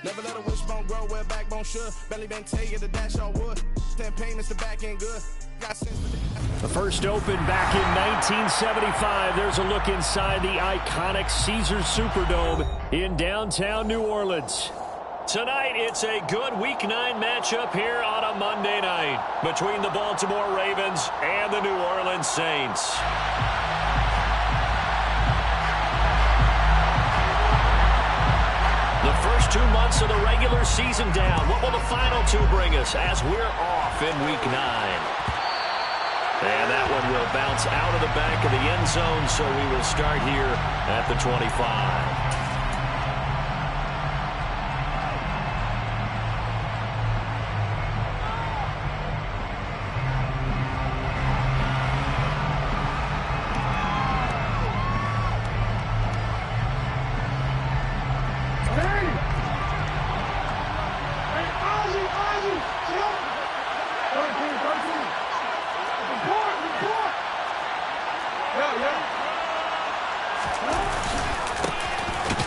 Never let a wishbone grow where a backbone should. Belly been taking the dash all wood. Then payments the back end good. Got sense the first opened back in 1975. There's a look inside the iconic Caesars Superdome in downtown New Orleans. Tonight, it's a good Week 9 matchup here on a Monday night between the Baltimore Ravens and the New Orleans Saints. The first 2 months of the regular season down. What will the final 2 bring us as we're off in Week 9? And that one will bounce out of the back of the end zone, so we will start here at the 25.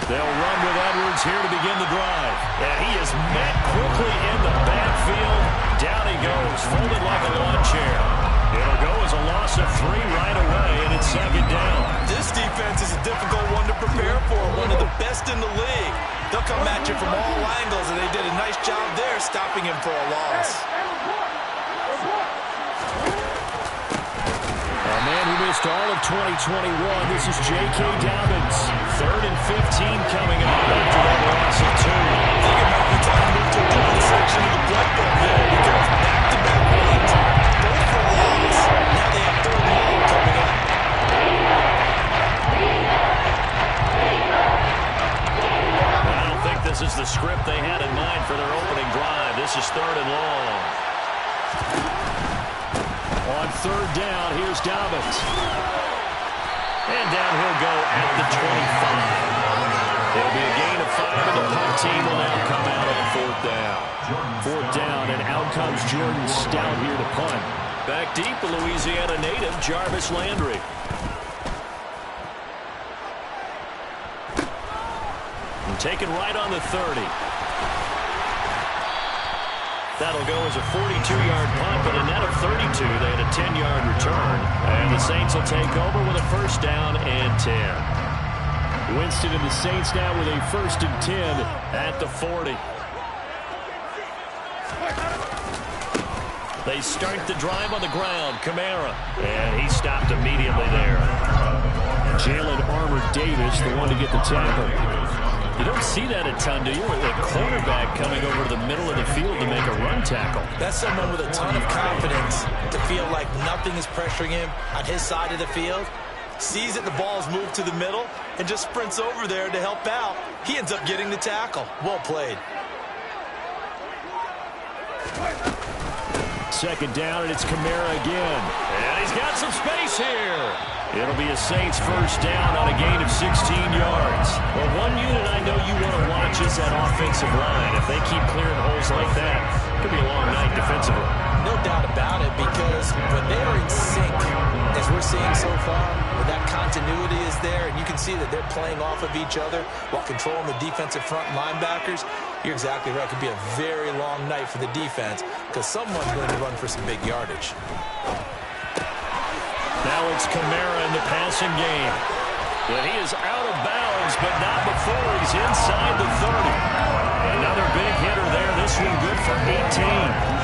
They'll run with Edwards here to begin the drive. And he is met quickly in the backfield. Down he goes, folded like a lawn chair. It'll go as a loss of 3 right away, and it's 2nd down. This defense is a difficult one to prepare for, one of the best in the league. They'll come at you from all angles, and they did a nice job there stopping him for a loss. A man who missed all of 2021, this is J.K. Dobbins. 3rd and 15 coming up after that loss of 2. I think it might be time to move to a different section of the playbook there because back-to-back runs, both for loss. Now they have 3rd and long coming up. I don't think this is the script they had in mind for their opening drive. This is 3rd and long. On 3rd down, here's Dobbins. And down he'll go at the 25. It'll be a gain of 5, and the punt team will now come out on 4th down. 4th down, and out comes Jordan Stout here to punt. Back deep, the Louisiana native, Jarvis Landry. And taken right on the 30. That'll go as a 42-yard punt, but a net of 32. They had a 10-yard return. And the Saints will take over with a 1st down and 10. Winston and the Saints now with a 1st and 10 at the 40. They start the drive on the ground. Kamara. And he stopped immediately there. Jalen Armour-Davis, the one to get the tackle. You don't see that a ton, do you? With a cornerback coming over to the middle of the field to make a run tackle. That's someone with a ton of confidence to feel like nothing is pressuring him on his side of the field. Sees that the ball's moved to the middle and just sprints over there to help out. He ends up getting the tackle. Well played. 2nd down, and it's Kamara again. And he's got some space here. It'll be a Saints 1st down on a gain of 16 yards. Well, one unit I know you want to watch is that offensive line. If they keep clearing holes like that, it could be a long night defensively. No doubt about it, because when they are in sync, as we're seeing so far, where that continuity is there, and you can see that they're playing off of each other while controlling the defensive front linebackers, you're exactly right. It could be a very long night for the defense because someone's going to run for some big yardage. Now it's Kamara in the passing game. But he is out of bounds, but not before he's inside the 30. Another big hitter there. This one good for 18.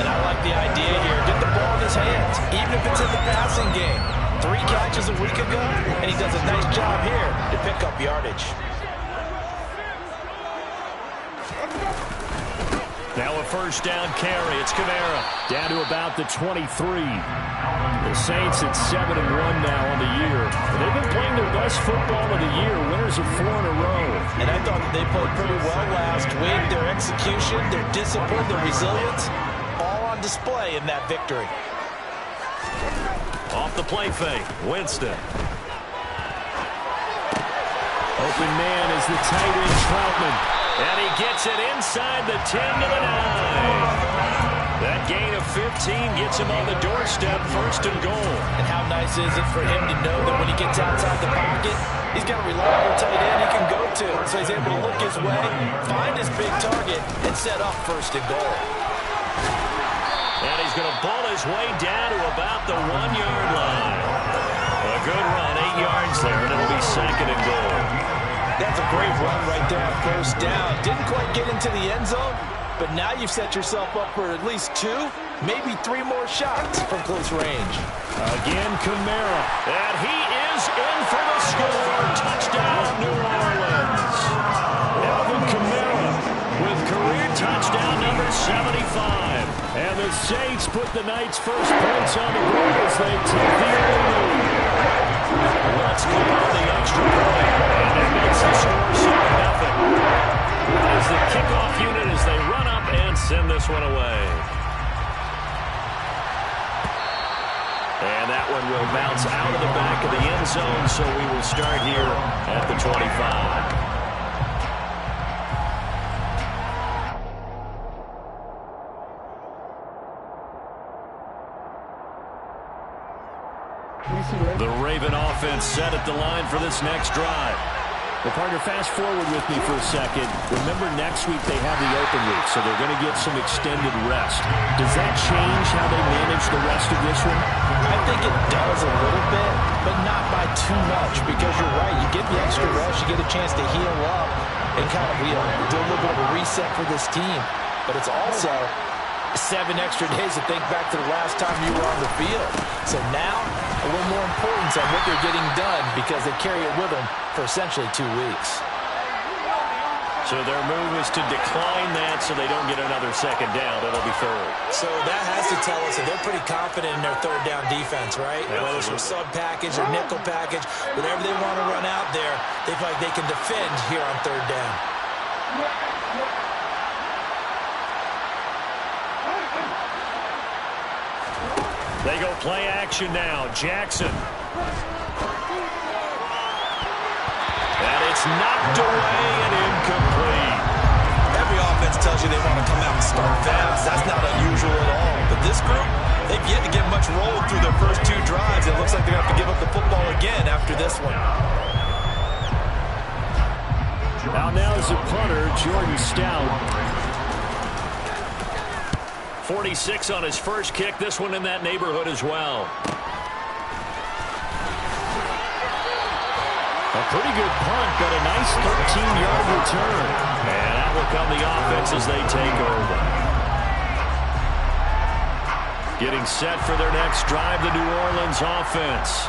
And I like the idea here. Get the ball in his hands, even if it's in the passing game. 3 catches a week ago, and he does a nice job here to pick up yardage. Now a 1st down carry. It's Kamara down to about the 23. The Saints at 7-1 now on the year. They've been playing their best football of the year. Winners of 4 in a row. And I thought that they played pretty well last week. Their execution, their discipline, their resilience, all on display in that victory. Off the play fake, Winston. Open man is the tight end Troutman. And he gets it inside the 10 to the 9. That gain of 15 gets him on the doorstep, 1st and goal. And how nice is it for him to know that when he gets outside the pocket, he's got a reliable tight end he can go to. So he's able to look his way, find his big target, and set up 1st and goal. And he's going to ball his way down to about the 1-yard line. A good run, 8 yards there, and it'll be 2nd and goal. That's a great run right there on 1st down. Didn't quite get into the end zone, but now you've set yourself up for at least 2, maybe 3 more shots from close range. Again, Kamara. And he is in for the score. Touchdown, New Orleans. Alvin Kamara with career touchdown number 75. And the Saints put the Knights' first points on the board as they take the early lead. Let's go on the extra point. And it makes the score 7-0. As the kickoff unit as they run up and send this one away. And that one will bounce out of the back of the end zone, so we will start here at the 25. The Raven offense set at the line for this next drive. Well, partner, fast forward with me for a second. Remember, next week they have the open week, so they're going to get some extended rest. Does that change how they manage the rest of this one? I think it does a little bit, but not by too much, because you're right. You get the extra rest, you get a chance to heal up and kind of do a little bit of a reset for this team. But it's also 7 extra days to think back to the last time you were on the field. So now, a little more importance on what they're getting done because they carry it with them for essentially 2 weeks. So their move is to decline that so they don't get another 2nd down. It'll be 3rd. So that has to tell us that they're pretty confident in their 3rd down defense, right? Absolutely. Whether it's a sub package or nickel package, whatever they want to run out there, they feel like they can defend here on 3rd down. They go play action now. Jackson. And it's knocked away and incomplete. Every offense tells you they want to come out and start fast. That's not unusual at all. But this group, they've yet to get much rolled through their first 2 drives. It looks like they're going to have to give up the football again after this one. Now is the punter, Jordan Stout. 46 on his first kick. This one in that neighborhood as well. A pretty good punt, but a nice 13-yard return. And that will come the offense as they take over. Getting set for their next drive, the New Orleans offense.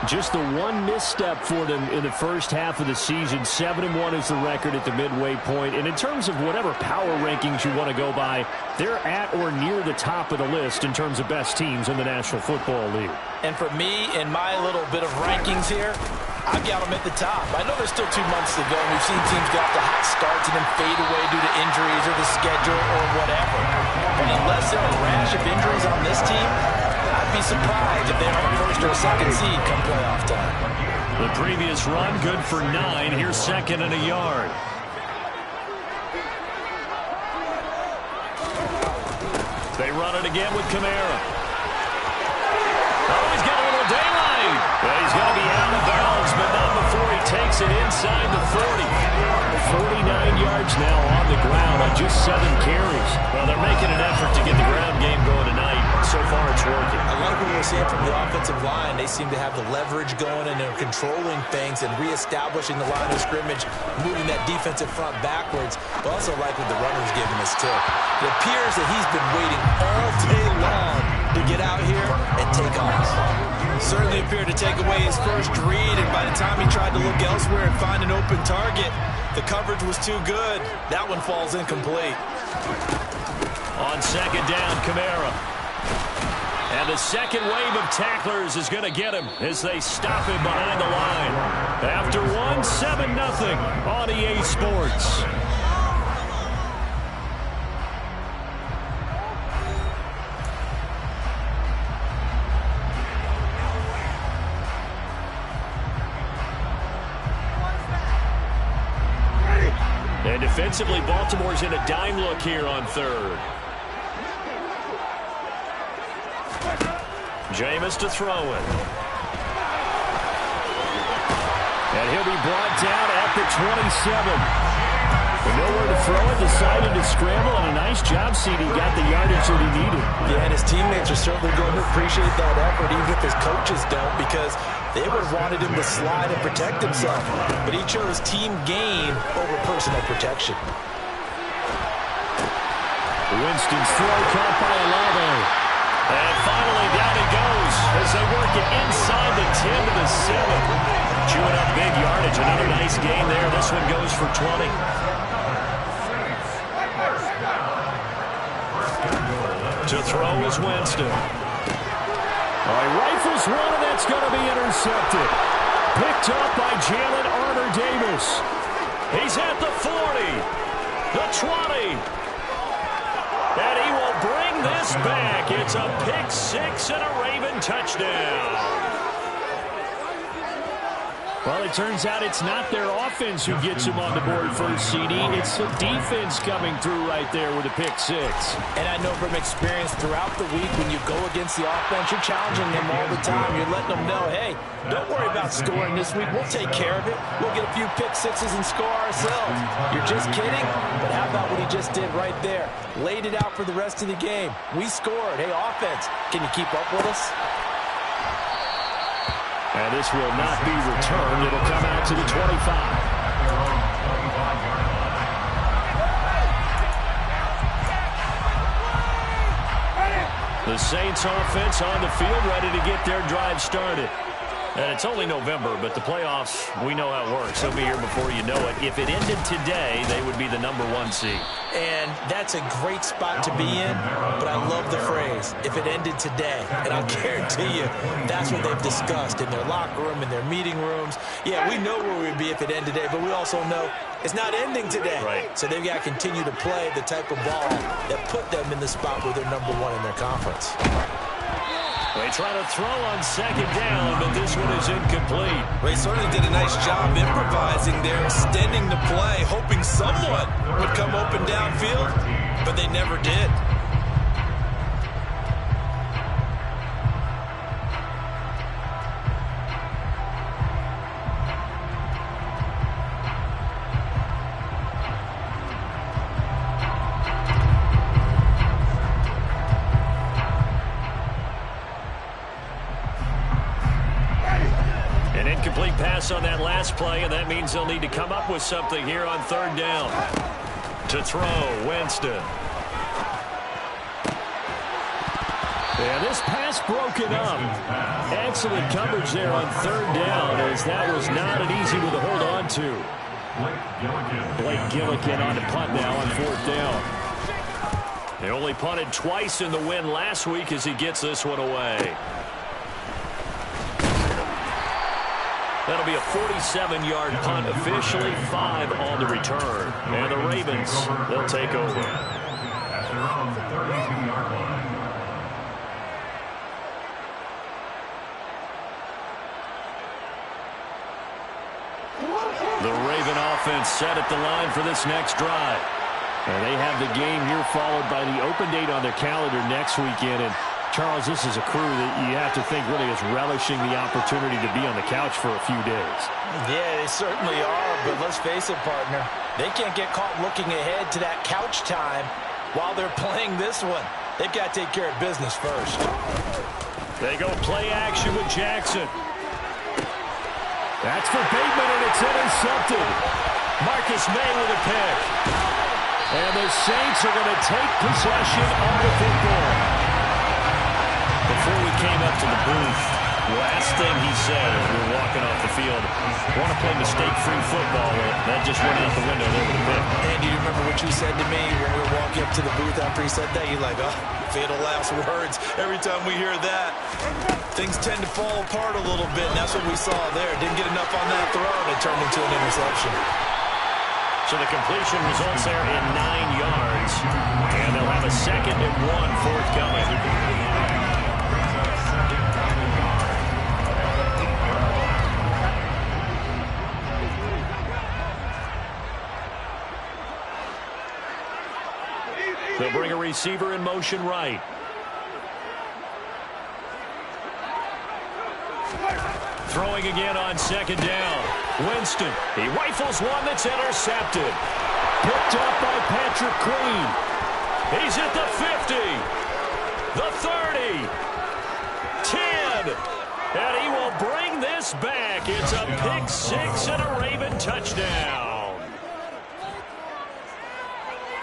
Just the one misstep for them in the first half of the season. 7-1 is the record at the midway point. And in terms of whatever power rankings you want to go by, they're at or near the top of the list in terms of best teams in the National Football League. And for me, in my little bit of rankings here, I've got them at the top. I know there's still 2 months to go, and we've seen teams get off to hot starts and then fade away due to injuries or the schedule or whatever. But unless there are a rash of injuries on this team, I'd be surprised if they are a 1st or a 2nd seed come playoff time. The previous run, good for 9. Here's 2nd and a yard. They run it again with Kamara. Oh, he's got a little daylight. Well, he's going to be out of bounds, but not before he takes it inside the 40. 49 yards now on the ground on just 7 carries. Well, they're making an effort to get the ground game going tonight. So far, it's working. I like what we're seeing from the offensive line. They seem to have the leverage going, and they're controlling things and reestablishing the line of scrimmage, moving that defensive front backwards. But also like what the runner's giving us, too. It appears that he's been waiting all day long to get out here and take off. Certainly appeared to take away his first read, and by the time he tried to look elsewhere and find an open target, the coverage was too good. That one falls incomplete. On 2nd down, Kamara. And the second wave of tacklers is going to get him as they stop him behind the line. After 1, 7-0 on EA Sports. And defensively, Baltimore's in a dime look here on 3rd. Jameis to throw it. And he'll be brought down at the 27. With nowhere to throw it, decided to scramble, and a nice job, CD. Got the yardage that he needed. Yeah, and his teammates are certainly going to appreciate that effort, even if his coaches don't, because they would have wanted him to slide and protect himself. But he chose team game over personal protection. Winston's throw caught by Olave. And finally down he goes as they work it inside the 10 to the 7. Chewing up big yardage. Another nice gain there. This one goes for 20. To throw is Winston. All right, rifles one, and that's going to be intercepted. Picked up by Jalen Armour-Davis. He's at the 40, the 20. And he will bring this back. It's a pick six and a Raven touchdown. Well, it turns out it's not their offense who gets them on the board first, CD. It's the defense coming through right there with a pick six. And I know from experience throughout the week, when you go against the offense, you're challenging them all the time. You're letting them know, hey, don't worry about scoring this week. We'll take care of it. We'll get a few pick sixes and score ourselves. You're just kidding? But how about what he just did right there? Laid it out for the rest of the game. We scored. Hey, offense, can you keep up with us? And this will not be returned. It'll come out to the 25. The Saints offense on the field, ready to get their drive started. And it's only November, but the playoffs, we know how it works. They'll be here before you know it. If it ended today, they would be the #1 seed. And that's a great spot to be in, but I love the phrase, if it ended today. And I'll guarantee you, that's what they've discussed in their locker room, in their meeting rooms. Yeah, we know where we'd be if it ended today, but we also know it's not ending today. Right. So they've got to continue to play the type of ball that put them in the spot where they're #1 in their conference. They try to throw on second down, but this one is incomplete. They certainly did a nice job improvising there, extending the play, hoping someone would come open downfield, but they never did. Pass on that last play, and that means they'll need to come up with something here on third down. To throw, Winston. And this pass broken up. Excellent coverage there on third down, as that was not an easy one to hold on to. Blake Gillikin on the punt now on fourth down. They only punted twice in the win last week as he gets this one away. That'll be a 47-yard punt, officially 5 on the return. And the Ravens, they'll take over. The Raven offense set at the line for this next drive. And they have the game here followed by the open date on their calendar next weekend. And Charles, this is a crew that you have to think really is relishing the opportunity to be on the couch for a few days. Yeah, they certainly are, but let's face it, partner. They can't get caught looking ahead to that couch time while they're playing this one. They've got to take care of business first. They go play action with Jackson. That's for Bateman, and it's intercepted. Marcus May with a pick. And the Saints are going to take possession of the football. Before we came up to the booth, last thing he said as we were walking off the field, want to play mistake-free football. That just went out the window there with a pick. And do you remember what you said to me when we were walking up to the booth after he said that? You're like, oh, fatal last words. Every time we hear that, things tend to fall apart a little bit, and that's what we saw there. Didn't get enough on that throw, and it turned into an interception. So the completion results there in 9 yards, and they'll have a 2nd and 1 forthcoming. They'll bring a receiver in motion right. Throwing again on second down. Winston, he rifles one that's intercepted. Picked up by Patrick Queen. He's at the 50, the 30, 10, and he will bring this back. It's a pick six and a Raven touchdown.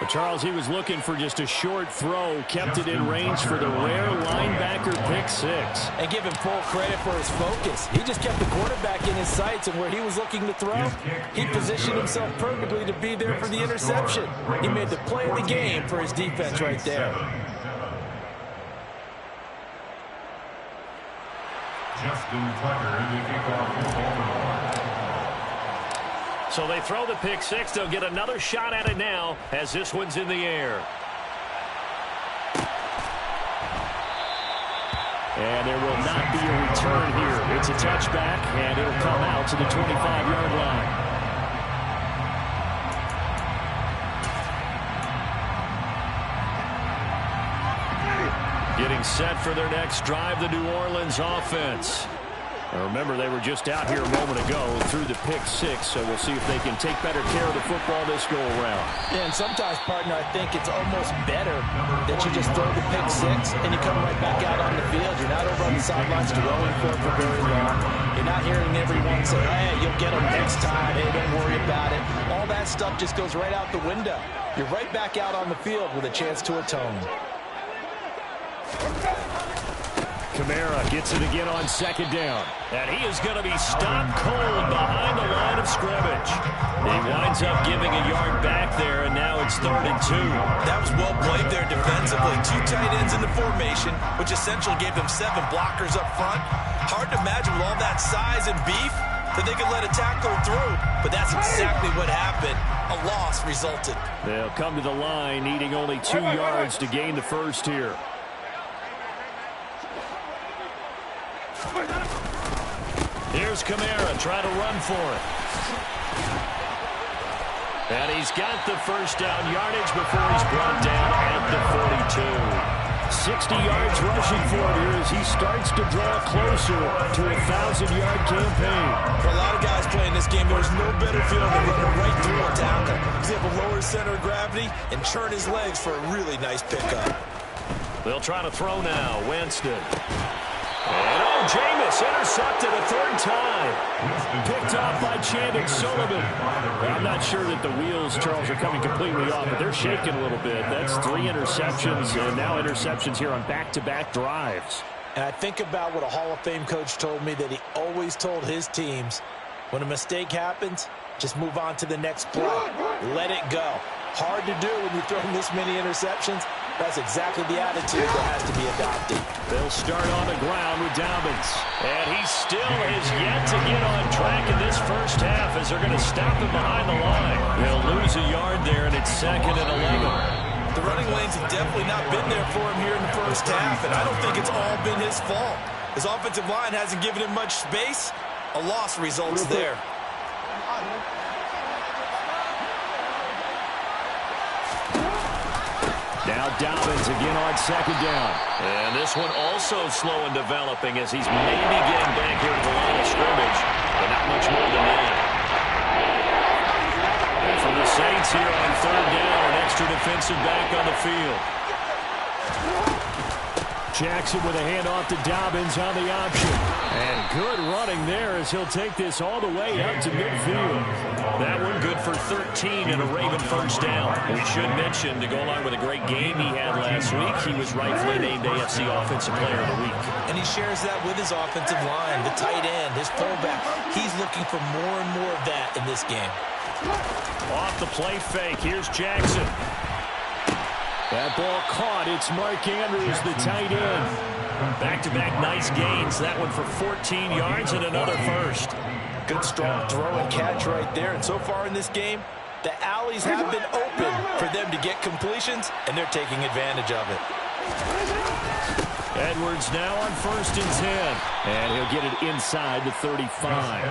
But Charles, he was looking for just a short throw, kept it in range for the rare linebacker pick six. And give him full credit for his focus. He just kept the quarterback in his sights, and where he was looking to throw, he positioned himself perfectly to be there for the interception. He made the play of the game for his defense right there. Justin Tucker in the kickoff. So they throw the pick six. They'll get another shot at it now as this one's in the air. And there will not be a return here. It's a touchback, and it'll come out to the 25-yard line. Getting set for their next drive, the New Orleans offense. Now remember, they were just out here a moment ago through the pick six, so we'll see if they can take better care of the football this go-around. Yeah, and sometimes, partner, I think it's almost better that you just throw the pick six and you come right back out on the field. You're not over on the sidelines dwelling for very long. You're not hearing everyone say, hey, you'll get them next time. Hey, don't worry about it. All that stuff just goes right out the window. You're right back out on the field with a chance to atone. Kamara gets it again on second down. And he is going to be stopped cold behind the line of scrimmage. He winds up giving a yard back there, and now it's 3rd and 2. That was well played there defensively. 2 tight ends in the formation, which essentially gave them 7 blockers up front. Hard to imagine with all that size and beef that they could let a tackler through. But that's exactly what happened. A loss resulted. They'll come to the line, needing only 2 yards to gain the first here. Here's Kamara trying to run for it. And he's got the first down yardage before he's brought down at the 42. 60 yards rushing for it here as he starts to draw closer to a 1,000-yard campaign. For a lot of guys playing this game, there's no better feeling than running right through a tackle. He's able to lower his center of gravity and churn his legs for a really nice pickup. They'll try to throw now. Winston. And Jameis intercepted a 3rd time. Picked off by Chandon Sullivan. I'm not sure that the wheels, Charles, are coming completely off, but they're shaking a little bit. That's 3 interceptions, and now interceptions here on back-to-back drives. And I think about what a Hall of Fame coach told me that he always told his teams, when a mistake happens, just move on to the next play. Let it go. Hard to do when you're throwing this many interceptions. That's exactly the attitude that has to be adopted. They'll start on the ground with Dobbins. And he still is yet to get on track in this first half as they're going to stop him behind the line. They'll lose a yard there, and it's 2nd and 11. The running lanes have definitely not been there for him here in the first half, and I don't think it's all been his fault. His offensive line hasn't given him much space. A loss results there. Now Dobbins again on second down. And this one also slow in developing as he's maybe getting back here to the line of scrimmage, but not much more than that. And from the Saints here on 3rd down, an extra defensive back on the field. Jackson with a handoff to Dobbins on the option. And good running there as he'll take this all the way up to midfield. That one good for 13 and a Raven first down. We should mention, to go along with a great game he had last week, he was rightfully named AFC Offensive Player of the Week. And he shares that with his offensive line, the tight end, his fullback. He's looking for more and more of that in this game. Off the play fake, here's Jackson. That ball caught. It's Mark Andrews, the tight end. Back-to-back nice gains. That one for 14 yards and another first. Good strong throw and catch right there. And so far in this game, the alleys have been open for them to get completions, and they're taking advantage of it. Edwards now on 1st and 10. And he'll get it inside the 35.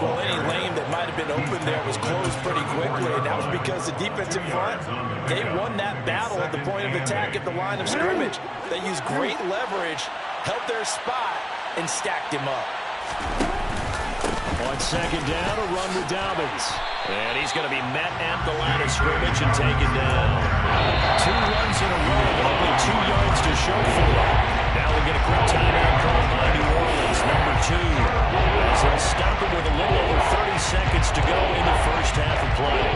Well, any lane that might have been open there was closed pretty quickly, and that was because the defensive front, they won that battle at the point of attack at the line of scrimmage. They used great leverage, held their spot, and stacked him up. On second down, a run with Dobbins. And he's going to be met at the line of scrimmage and taken down. 2 runs in a row, but only 2 yards to show for it. Now we get a quick timeout called by New Orleans, number 2. As they'll stop it with a little over 30 seconds to go in the first half of play.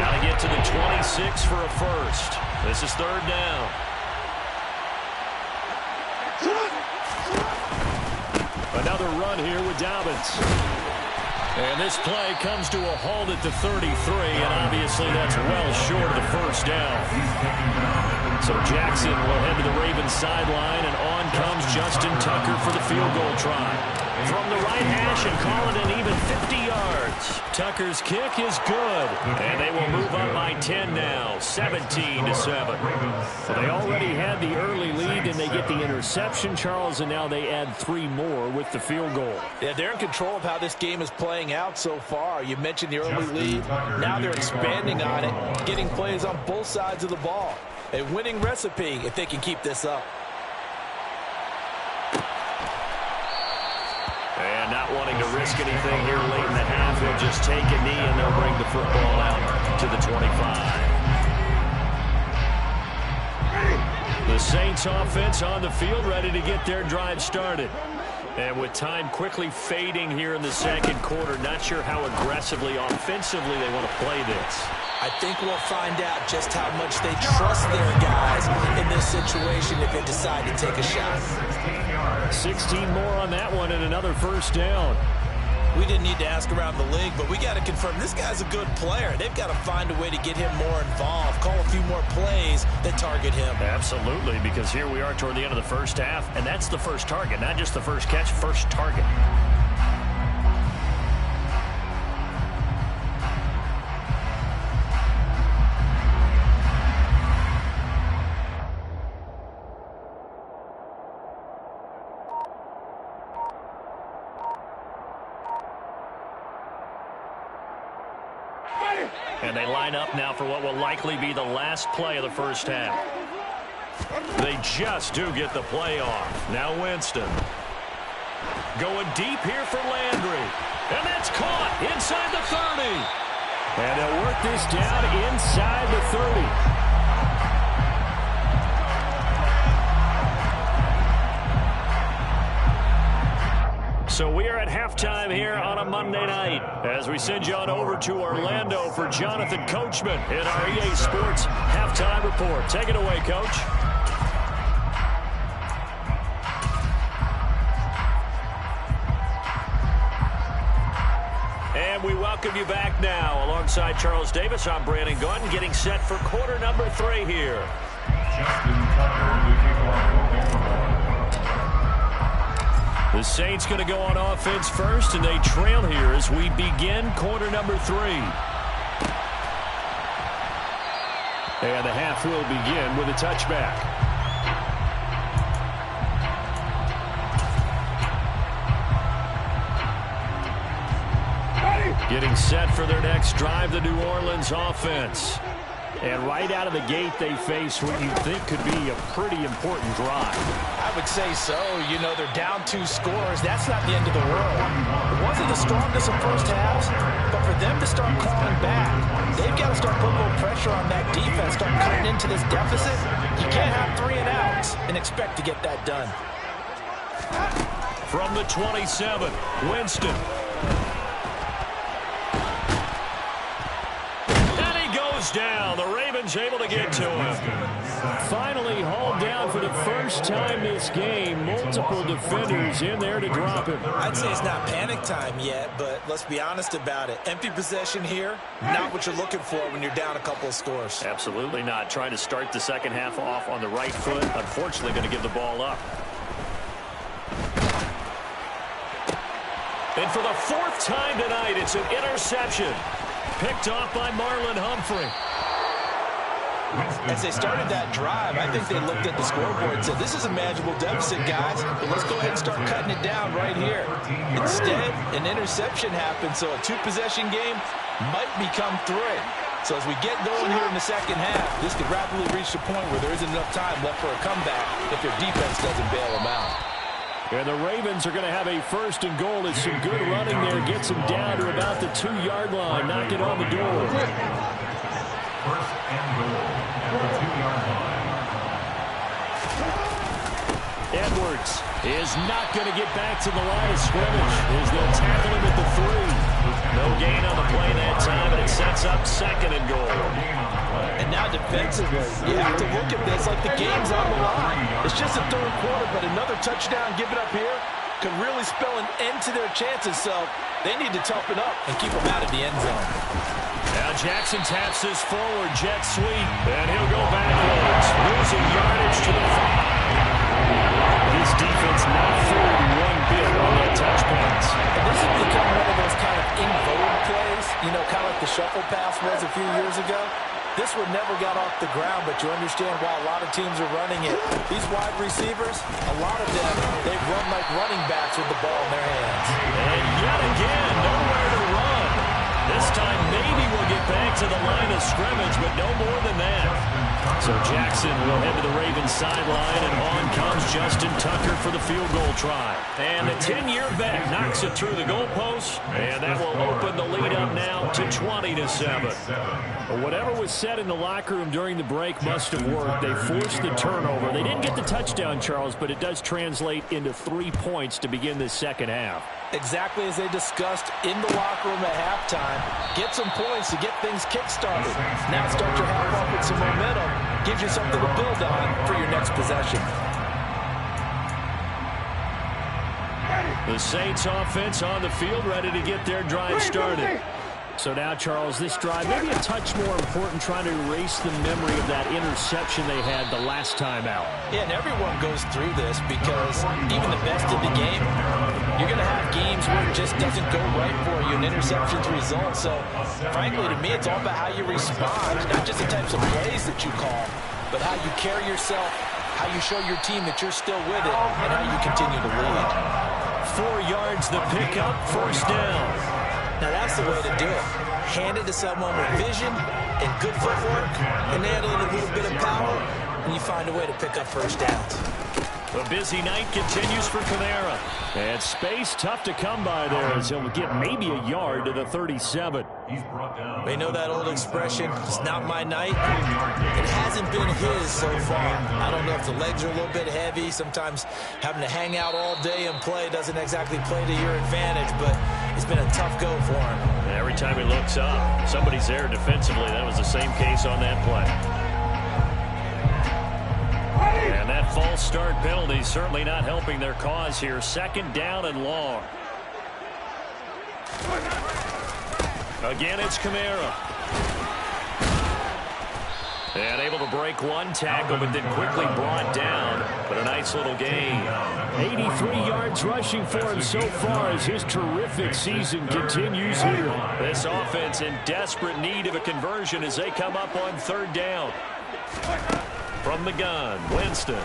Now to get to the 26 for a first. This is third down. Another run here with Dobbins. And this play comes to a halt at the 33, and obviously that's well short of the first down. So Jackson will head to the Ravens sideline, and on comes Justin Tucker for the field goal try. From the right hash and call it an even 50 yards. Tucker's kick is good, and they will move up by 10 now, 17-7. So they already had the early lead, and they get the interception, Charles, and now they add 3 more with the field goal. Yeah, they're in control of how this game is playing out so far. You mentioned the early lead. Now they're expanding on it, getting plays on both sides of the ball. A winning recipe if they can keep this up. And not wanting to risk anything here late in the half, they'll just take a knee and they'll bring the football out to the 25. The Saints offense on the field, ready to get their drive started. And with time quickly fading here in the second quarter, not sure how aggressively, offensively they want to play this. I think we'll find out just how much they trust their guys in this situation if they decide to take a shot. 16 more on that one and another first down. We didn't need to ask around the league, but we got to confirm this guy's a good player. They've got to find a way to get him more involved, call a few more plays that target him. Absolutely, because here we are toward the end of the first half, and that's the first target, not just the first catch, first target. And they line up now for what will likely be the last play of the first half. They just do get the play off. Now Winston. Going deep here for Landry. And that's caught inside the 30. And they'll work this down inside the 30. So we are at halftime here on a Monday night as we send you on over to Orlando for Jonathan Coachman in our EA Sports Halftime Report. Take it away, Coach. And we welcome you back now. Alongside Charles Davis, I'm Brandon Gaudin, getting set for quarter number 3 here. Justin Tucker, the kickoff. The Saints going to go on offense first, and they trail here as we begin quarter number 3. And the half will begin with a touchback. Getting set for their next drive, the New Orleans offense. And right out of the gate, they face what you think could be a pretty important drive. I would say so. You know, they're down 2 scores. That's not the end of the world. It wasn't the strongest of first halves, but for them to start calling back, they've got to start putting a little pressure on that defense, start cutting into this deficit. You can't have 3 and outs and expect to get that done. From the 27, Winston. Down. The Ravens able to get to him. Finally hauled down for the first time this game. Multiple defenders in there to drop him. I'd say it's not panic time yet, but let's be honest about it. Empty possession here, not what you're looking for when you're down a couple of scores. Absolutely not. Trying to start the second half off on the right foot. Unfortunately, going to give the ball up. And for the 4th time tonight, it's an interception. Picked off by Marlon Humphrey. As they started that drive, I think they looked at the scoreboard and said, this is a manageable deficit, guys, but let's go ahead and start cutting it down right here. Instead, an interception happened, so a 2-possession game might become 3. So as we get going here in the second half, this could rapidly reach the point where there isn't enough time left for a comeback if their defense doesn't bail them out. And the Ravens are going to have a 1st and goal. It's some good running there. Gets him down to about the 2-yard line. Knock it on the door. 1st and goal at the 2-yard line. Edwards is not going to get back to the line of scrimmage as they'll tackle him at the 3. No gain on the play that time, and it sets up 2nd and goal. And now defensively, you have to look at this like the game's on the line. It's just a 3rd quarter, but another touchdown given up here could really spell an end to their chances, so they need to toughen up and keep them out of the end zone. Now Jackson taps this forward jet sweep, and he'll go backwards, losing yardage to the 5. This defense not fooled one bit on that touch pass. And this has become one of those kind of in vogue plays, you know, kind of like the shuffle pass was a few years ago. This one never got off the ground, but you understand why a lot of teams are running it. These wide receivers, a lot of them, they run like running backs with the ball in their hands. And yet again, nowhere to run. This time maybe we'll get back to the line of scrimmage, but no more than that. So Jackson will head to the Ravens sideline, and on comes Justin Tucker for the field goal try. And the 10-year vet knocks it through the goalpost, and that will open the lead up now to 20-7. But whatever was said in the locker room during the break must have worked. They forced the turnover. They didn't get the touchdown, Charles, but it does translate into 3 points to begin this 2nd half. Exactly as they discussed in the locker room at halftime. Get some points to get things kick-started. Now start your half off with some momentum. Gives you something to build on for your next possession. The Saints offense on the field, ready to get their drive started. So now, Charles, this drive maybe a touch more important, trying to erase the memory of that interception they had the last time out. Yeah, and everyone goes through this because even the best in the game, you're going to have games where it just doesn't go right for you, and interceptions result. So, frankly, to me, it's all about how you respond, not just the types of plays that you call, but how you carry yourself, how you show your team that you're still with it, and how you continue to lead. 4 yards the pickup, 1st down. Now, that's the way to do it. Hand it to someone with vision and good footwork, and add in a little bit of power, and you find a way to pick up 1st downs. A busy night continues for Kamara. And space tough to come by there as he'll get maybe a yard to the 37. He's brought down. They know that old expression, it's not my night. It hasn't been his so far. I don't know if the legs are a little bit heavy. Sometimes having to hang out all day and play doesn't exactly play to your advantage, but it's been a tough go for him. And every time he looks up, somebody's there defensively. That was the same case on that play. And that false start penalty certainly not helping their cause here. 2nd down and long. Again, it's Kamara. And able to break one tackle, but then quickly brought down. But a nice little gain. 83 yards rushing for him so far as his terrific season continues here. This offense in desperate need of a conversion as they come up on 3rd down. From the gun, Winston.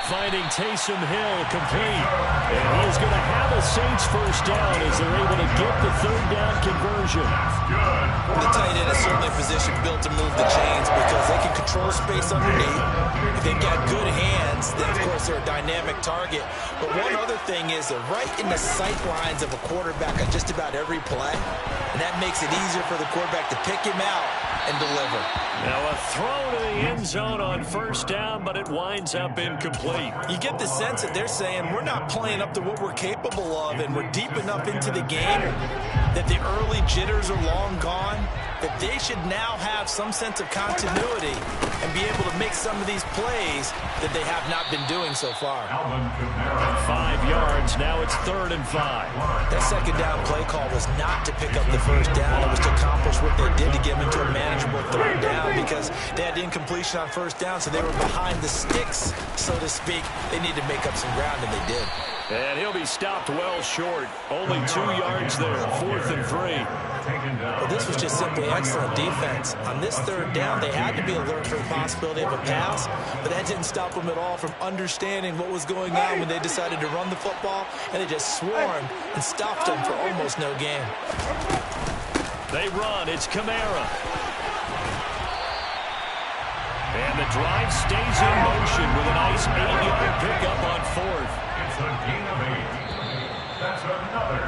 Finding Taysom Hill complete. And he is going to have a Saints 1st down as they're able to get the 3rd down conversion. The tight end is certainly a position built to move the chains because they can control space underneath. If they've got good hands, then of course they're a dynamic target. But one other thing is they're right in the sight lines of a quarterback on just about every play. And that makes it easier for the quarterback to pick him out and deliver. Now a throw to the end zone on 1st down, but it winds up incomplete. You get the sense that they're saying we're not playing up to what we're capable of, and we're deep enough into the game that the early jitters are long gone, that they should now have some sense of continuity and be able to make some of these plays that they have not been doing so far. 5 yards, now it's 3rd and 5. That 2nd down play call was not to pick up the 1st down. It was to accomplish what they did to get them into a manageable 3rd down because they had incompletion on 1st down, so they were behind the sticks, so to speak. They needed to make up some ground, and they did. And he'll be stopped well short. Only 2 yards there, 4th and 3. Well, this was just simply excellent defense. On this 3rd down, they had to be alert for the possibility of a pass, but that didn't stop them at all from understanding what was going on when they decided to run the football, and they just swarmed and stopped them for almost no gain. They run. It's Kamara. And the drive stays in motion with a nice 8-yard pickup on fourth. It's a gain of 8. That's another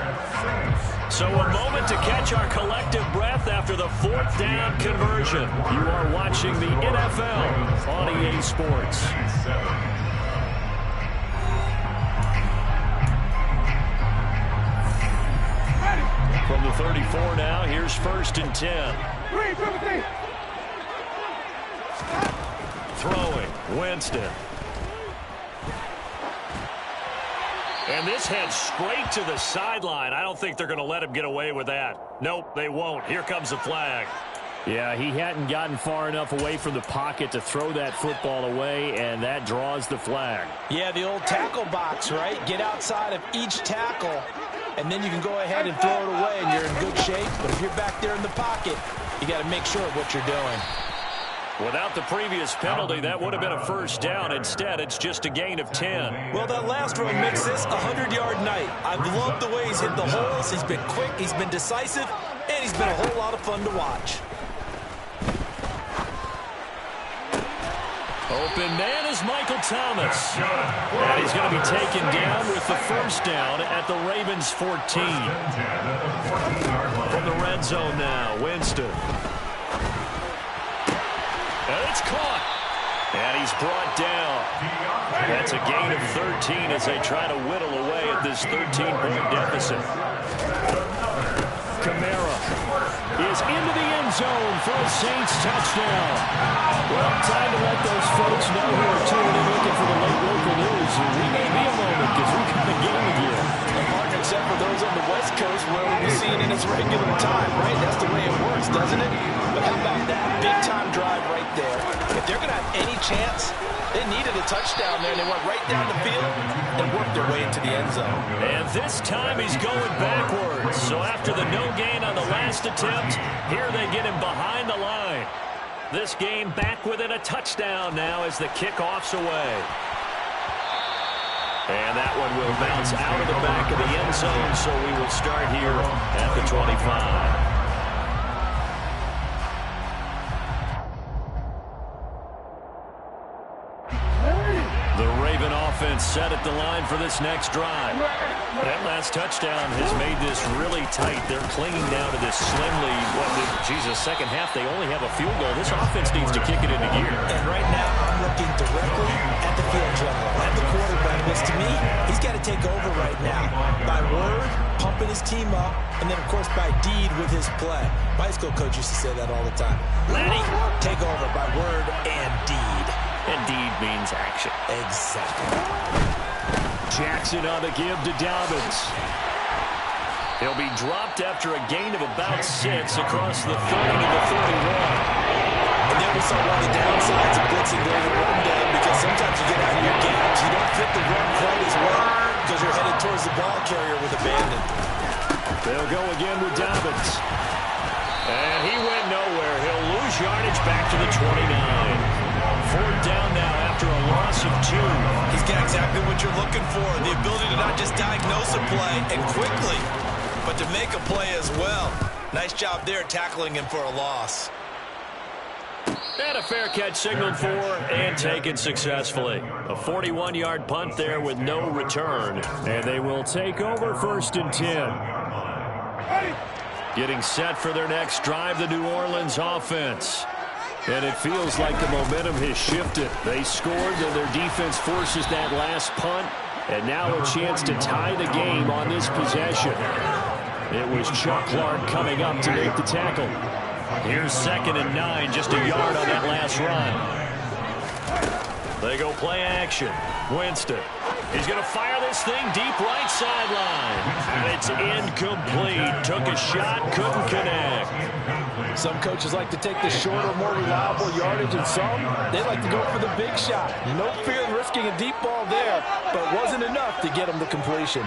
6. So a moment to catch our collective breath after the fourth down conversion. You are watching the NFL on EA Sports. From the 34 now, here's 1st and 10. Throwing, Winston. And this heads straight to the sideline. I don't think they're going to let him get away with that. Nope, they won't. Here comes the flag. Yeah, he hadn't gotten far enough away from the pocket to throw that football away, and that draws the flag. Yeah, the old tackle box, right? Get outside of each tackle, and then you can go ahead and throw it away, and you're in good shape. But if you're back there in the pocket, you got to make sure of what you're doing. Without the previous penalty, that would have been a 1st down. Instead, it's just a gain of 10. Well, that last run makes this a 100-yard night. I've loved the way he's hit the holes. He's been quick, he's been decisive, and he's been a whole lot of fun to watch. Open man is Michael Thomas. And he's going to be taken down with the 1st down at the Ravens 14. From the red zone now, Winston. And it's caught. And he's brought down. That's a gain of 13 as they try to whittle away at this 13-point deficit. Kamara is into the end zone for a Saints touchdown. Well, time to let those folks know who are tuning in looking for the late local news. We may be a moment because we got the game again. Martin, except for those on the West Coast where we'll be seeing in its regular time, right? That's the way it works, doesn't it? But how about that big-time drive right there? If they're going to have any chance, they needed a touchdown there, and they went right down the field and worked their way into the end zone. And this time he's going backwards. So after the no gain on the last attempt, here they get him behind the line. This game back within a touchdown now as the kickoff's away. And that one will bounce out of the back of the end zone, so we will start here at the 25. The Raven offense set at the line for this next drive. That last touchdown has made this really tight. They're clinging now to this slim lead. Second half, they only have a field goal. This offense needs to kick it into gear. And right now, I'm looking directly at the field general, at the quarterback. Because to me, he's got to take over right now. By word, pumping his team up, and then, of course, by deed with his play. My high school coach used to say that all the time. Laddie, take over by word and deed. And deed means action. Exactly. Jackson on the give to Dobbins. He'll be dropped after a gain of about 6 across the 30 to the 31. And then we saw one of the downsides of blitzing during the run down, because sometimes you get out of your gaps. You don't fit the run quite as well because you're headed towards the ball carrier with abandon. They'll go again with Dobbins. And he went nowhere. He'll lose yardage back to the 29. 4th down now after a loss of 2. He's got exactly what you're looking for, the ability to not just diagnose a play and quickly, but to make a play as well. Nice job there tackling him for a loss. And a fair catch signaled for and taken successfully. A 41-yard punt there with no return. And they will take over 1st and 10. Getting set for their next drive, the New Orleans offense. And it feels like the momentum has shifted. They scored, and their defense forces that last punt. And now a chance to tie the game on this possession. It was Chuck Clark coming up to make the tackle. Here's 2nd and 9, just a yard on that last run. They go play action. Winston. He's going to fire this thing deep right sideline. And it's incomplete. Took a shot, couldn't connect. Some coaches like to take the shorter, more reliable yardage, and some, they like to go for the big shot. No fear of risking a deep ball there, but it wasn't enough to get them to completion.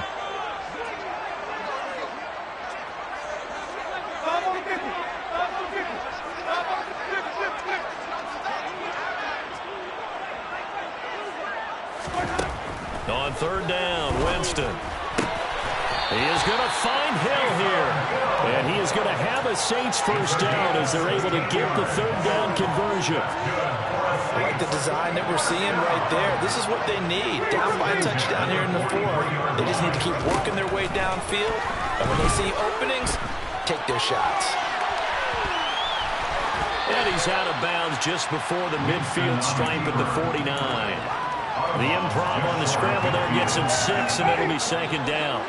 On 3rd down, Winston. He is going to find Hill here. And he is going to have a Saints first down as they're able to get the third down conversion. I like the design that we're seeing right there. This is what they need. Down by a touchdown here in the fourth. They just need to keep working their way downfield. And when they see openings, take their shots. And he's out of bounds just before the midfield stripe at the 49. The improv on the scramble there gets him 6, and it'll be second down.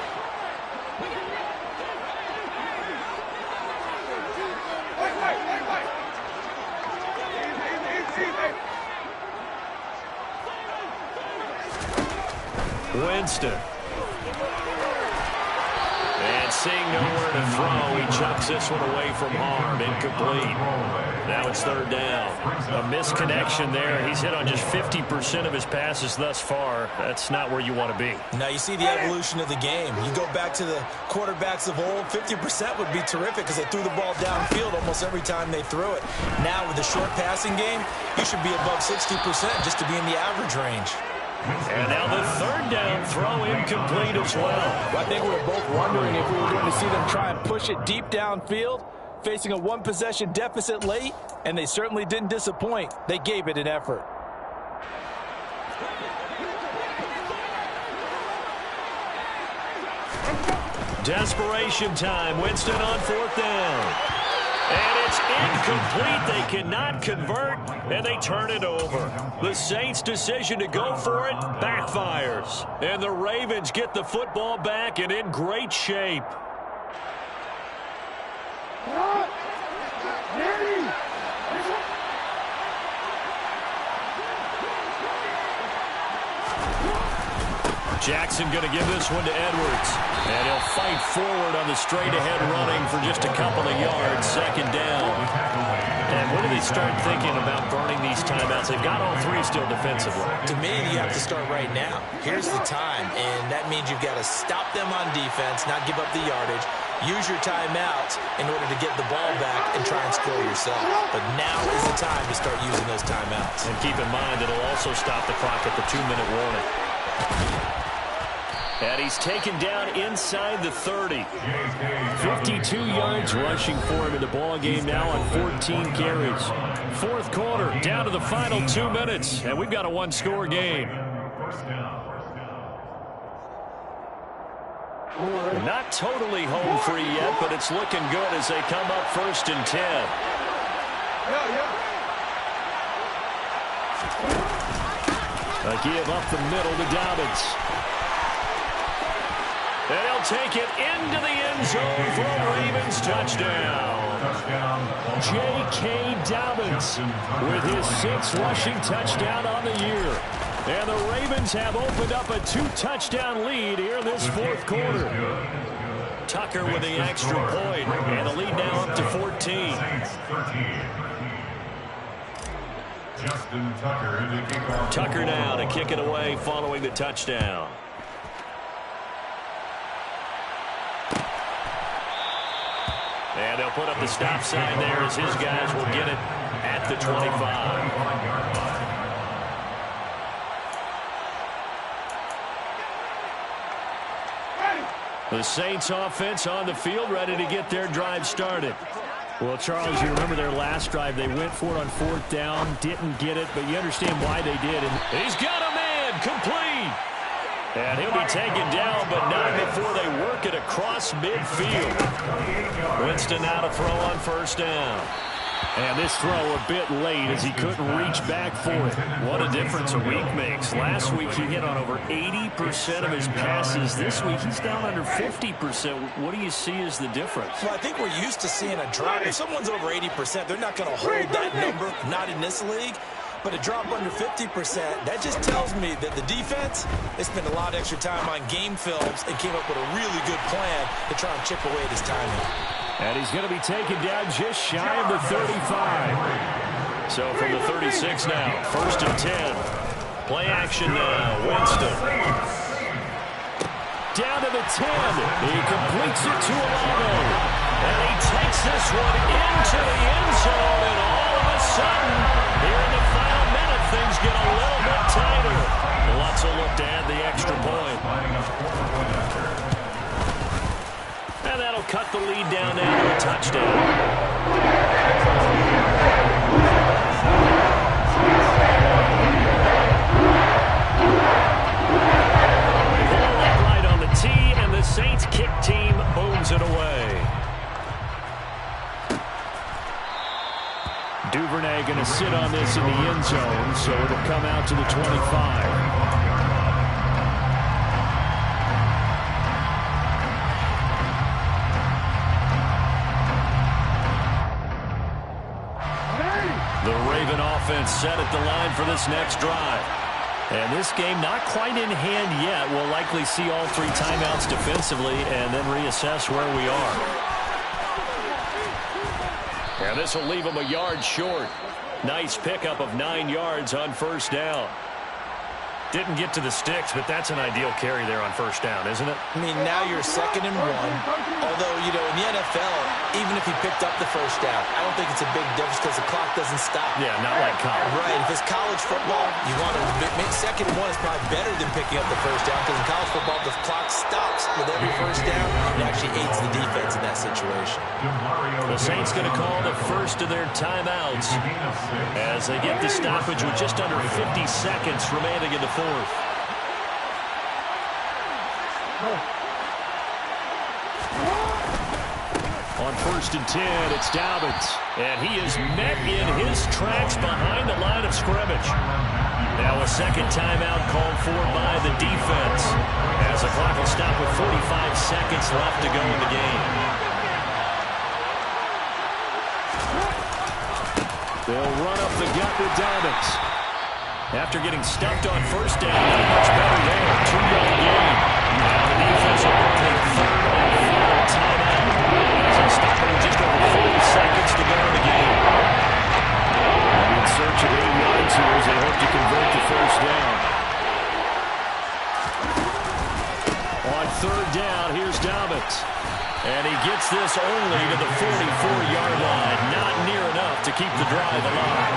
Winston. And seeing nowhere to throw, he chucks this one away from harm. Incomplete. Now it's third down. A misconnection there. He's hit on just 50% of his passes thus far. That's not where you want to be. Now you see the evolution of the game. You go back to the quarterbacks of old, 50% would be terrific because they threw the ball downfield almost every time they threw it. Now with the short passing game, you should be above 60% just to be in the average range. And now the third down throw incomplete as well. I think we were both wondering if we were going to see them try and push it deep downfield, facing a one-possession deficit late, and they certainly didn't disappoint. They gave it an effort. Desperation time. Winston on fourth down. And it's incomplete. They cannot convert, and they turn it over. The Saints' decision to go for it backfires. And the Ravens get the football back and in great shape. Jackson going to give this one to Edwards. And he'll fight forward on the straight-ahead running for just a couple of yards. Second down. And when do they start thinking about burning these timeouts? They've got all three still defensively. To me, you have to start right now. Here's the time, and that means you've got to stop them on defense, not give up the yardage. Use your timeouts in order to get the ball back and try and score yourself. But now is the time to start using those timeouts. And keep in mind, it'll also stop the clock at the 2-minute warning. And he's taken down inside the 30. 52 yards rushing for him in the ball game now on 14 carries. Fourth quarter, down to the final 2 minutes, and we've got a one-score game. Not totally home free yet, but it's looking good as they come up 1st and 10. A give up the middle to Dobbins. And he'll take it into the end zone for a Ravens touchdown. J.K. Dobbins with his 6th rushing touchdown on the year. And the Ravens have opened up a 2-touchdown lead here in this fourth quarter. Tucker with the extra point, and the lead now up to 14. Justin Tucker, Tucker now to kick it away following the touchdown. And they'll put up the stop sign there as his guys will get it at the 25. The Saints offense on the field, ready to get their drive started. Well, Charles, you remember their last drive. They went for it on 4th down, didn't get it, but you understand why they did. And he's got a man, complete. And he'll be taken down, but not before they work it across midfield. Winston now to throw on 1st down. And this throw a bit late as he couldn't reach back for it. What a difference a week makes. Last week he hit on over 80% of his passes. This week he's down under 50%. What do you see as the difference? Well, I think we're used to seeing a drop. If someone's over 80%, they're not going to hold that number, not in this league. But a drop under 50%, that just tells me that the defense, they spent a lot of extra time on game films and came up with a really good plan to try and chip away at his timing. And he's going to be taken down just shy of the 35. So from the 36 now, 1st and 10. Play action now, Winston. Down to the 10. He completes it to Alano. And he takes this one into the end zone. And all of a sudden, here in the final minute, things get a little bit tighter. Lots of look to add the extra point. And that'll cut the lead down now to a Duvernay going to sit on this in the end zone, so it'll come out to the 25. The Raven offense set at the line for this next drive. And this game not quite in hand yet. We'll likely see all 3 timeouts defensively and then reassess where we are. And this will leave them a yard short. Nice pickup of 9 yards on first down. Didn't get to the sticks, but that's an ideal carry there on first down, isn't it? I mean, now you're 2nd and 1. Although, you know, in the NFL, even if he picked up the first down, I don't think it's a big difference because the clock doesn't stop. Yeah, not like college. Right. If it's college football, you want to make 2nd and 1 is probably better than picking up the first down because in college football, the clock stops with every first down. It actually aids the defense in that situation. The Saints going to call the first of their timeouts as they get the stoppage with just under 50 seconds remaining in the fourth. On 1st and 10, it's Dobbins. And he is met in his tracks behind the line of scrimmage. Now a second timeout called for by the defense as the clock will stop with 45 seconds left to go in the game. They'll run up the gut with Dobbins. After getting stuffed on first down, not much better there. 2-yard gain. Now the defense will run a 3rd and final timeout as they stop it with just over 40 seconds to go in the game. In search of 8 yards here as they hope to convert the first down. On 3rd down, here's Dobbins. And he gets this only to the 44-yard line. Not near enough to keep the drive alive.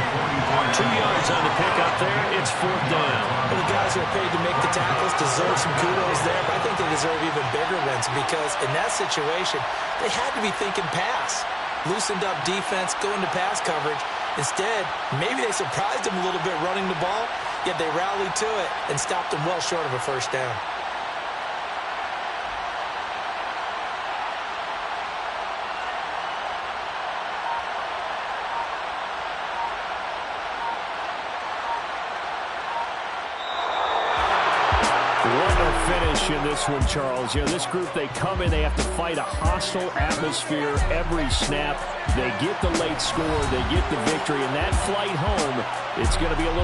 2 yards on the pickup there. It's 4th down. Well, the guys who are paid to make the tackles deserve some kudos there, but I think they deserve even bigger ones because in that situation, they had to be thinking pass. Loosened up defense, going to pass coverage. Instead, maybe they surprised them a little bit running the ball, yet they rallied to it and stopped them well short of a first down. Finish in this one, Charles. You know, this group, they come in, they have to fight a hostile atmosphere every snap. They get the late score, they get the victory, and that flight home, it's going to be a little